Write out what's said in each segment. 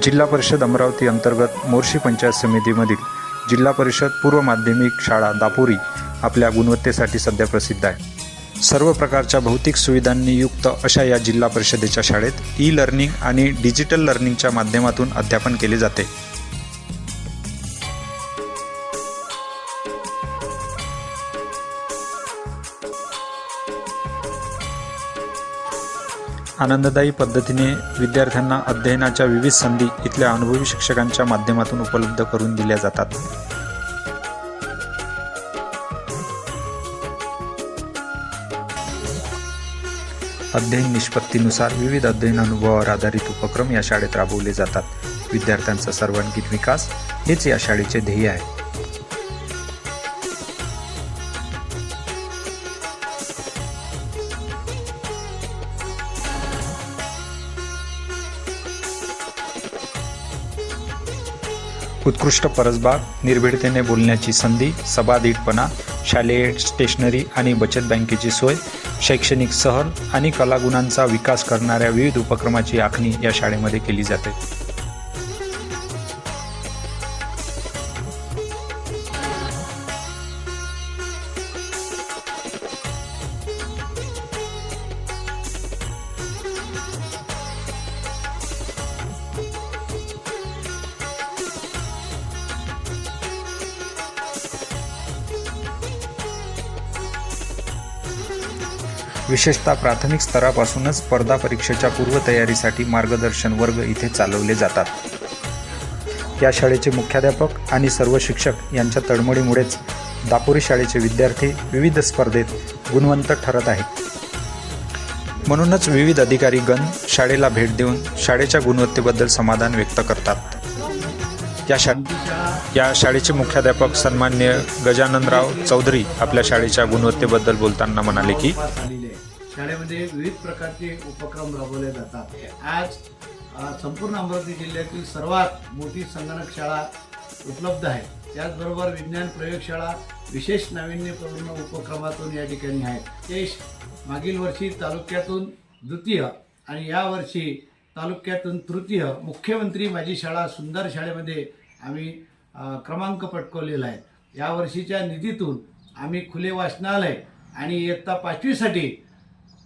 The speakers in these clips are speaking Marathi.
जिल्हा परिषद अमरावती अंतर्गत मोर्शी पंचायत समितीमधील जिल्हा परिषद पूर्व माध्यमिक शाळा दापुरी आपल्या गुणवत्तेसाठी सध्या प्रसिद्ध आहे। सर्व प्रकारच्या भौतिक सुविधांनी युक्त अशा या जिल्हा परिषदेच्या शाळेत ई-लर्निंग आणि डिजिटल लर्निंगच्या माध्यमातून अध्यापन केले जाते। आनंददायी पद्धतीने विद्यार्थ्यांना अध्ययनाच्या विविध संधी इथल्या अनुभवी शिक्षकांच्या माध्यमातून उपलब्ध करून दिल्या जातात। अध्ययन निष्पत्तीनुसार विविध अध्ययन अनुभवावर आधारित उपक्रम या शाळेत राबवले जातात। विद्यार्थ्यांचा सर्वांगीण विकास हेच या शाळेचे ध्येय आहे। उत्कृष्ट परसबाग, निर्भीडतेने बोलण्याची संधी, सभाधीटपणा, शालेय स्टेशनरी आणि बचत बँकेची सोय, शैक्षणिक सहल आणि कलागुणांचा विकास करणाऱ्या विविध उपक्रमाची आखणी या शाळेमध्ये केली जाते। विशेषतः प्राथमिक स्तरापासूनच स्पर्धा परीक्षेच्या पूर्वतयारीसाठी मार्गदर्शन वर्ग इथे चालवले जातात। या शाळेचे मुख्याध्यापक आणि सर्व शिक्षक यांच्या तळमळीमुळेच दापुरी शाळेचे विद्यार्थी विविध स्पर्धेत गुणवंत ठरत आहेत। म्हणूनच विविध अधिकारी गण शाळेला भेट देऊन शाळेच्या गुणवत्तेबद्दल समाधान व्यक्त करतात। या शाळेचे मुख्याध्यापक सन्माननीय गजाननराव चौधरी आपल्या शाळेच्या गुणवत्तेबद्दल बोलताना म्हणाले की शाळेमध्ये विविध प्रकारचे उपक्रम राबवले जातात। आज संपूर्ण अमरावती जिल्ह्यातील सर्वात मोठी संगणक शाळा उपलब्ध आहे। त्याचबरोबर विज्ञान प्रयोगशाळा विशेष नाविन्यपूर्ण उपक्रमातून या ठिकाणी आहेत। ते मागील वर्षी तालुक्यातून द्वितीय आणि यावर्षी तालुक्यातून तृतीय मुख्यमंत्री माझी शाळा सुंदर शाळेमध्ये आम्ही क्रमांक पटकवलेला आहे। यावर्षीच्या निधीतून आम्ही खुले वाचनालय आणि इयत्ता 5वीसाठी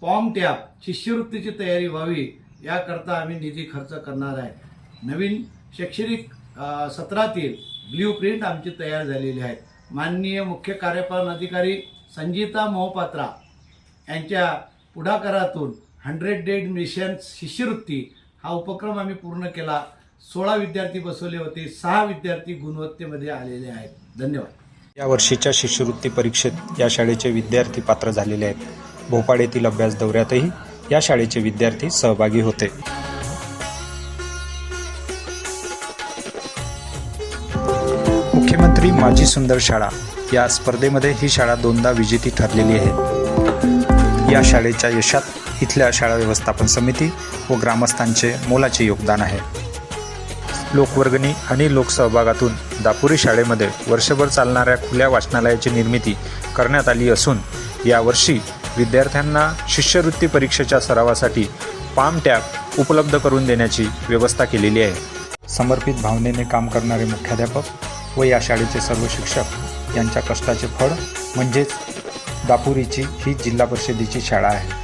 पॉम टॅब शिष्यवृत्तीची तयारी व्हावी याकरता आम्ही निधी खर्च करणार आहे। नवीन शैक्षणिक सत्रातील ब्ल्यूप्रिंट आमची तयार झालेली आहे। माननीय मुख्य कार्यपालन अधिकारी संजीता मोहपात्रा यांच्या पुढाकारातून 100 डेज मिशन शिष्यवृत्ती हा उपक्रम आम्ही पूर्ण केला। 16 विद्यार्थी बसवले होते, 6 विद्यार्थी गुणवत्तेमध्ये आलेले आहेत। धन्यवाद। या वर्षीच्या शिष्यवृत्ती परीक्षेत या शाळेचे विद्यार्थी पात्र झालेले आहेत। भोपाळ येथील अभ्यास दौऱ्यातही या शाळेचे विद्यार्थी सहभागी होते। मुख्यमंत्री माझी सुंदर शाळा या स्पर्धेमध्ये ही शाळा 2दा विजेती ठरलेली आहे। या शाळेच्या यशात इथल्या शाळा व्यवस्थापन समिती व ग्रामस्थांचे मोलाचे योगदान आहे। लोकवर्गणी आणि लोकसहभागातून दापुरी शाळेमध्ये वर्षभर चालणाऱ्या खुल्या वाचनालयाची निर्मिती करण्यात आली असून यावर्षी विद्यार्थ्यांना शिष्यवृत्ती परीक्षेच्या सरावासाठी पाम टॅब उपलब्ध करून देण्याची व्यवस्था केलेली आहे। समर्पित भावनेने काम करणारे मुख्याध्यापक व या शाळेचे सर्व शिक्षक यांच्या कष्टाचे फळ म्हणजेच दापुरीची ही जिल्हा परिषदेची शाळा आहे।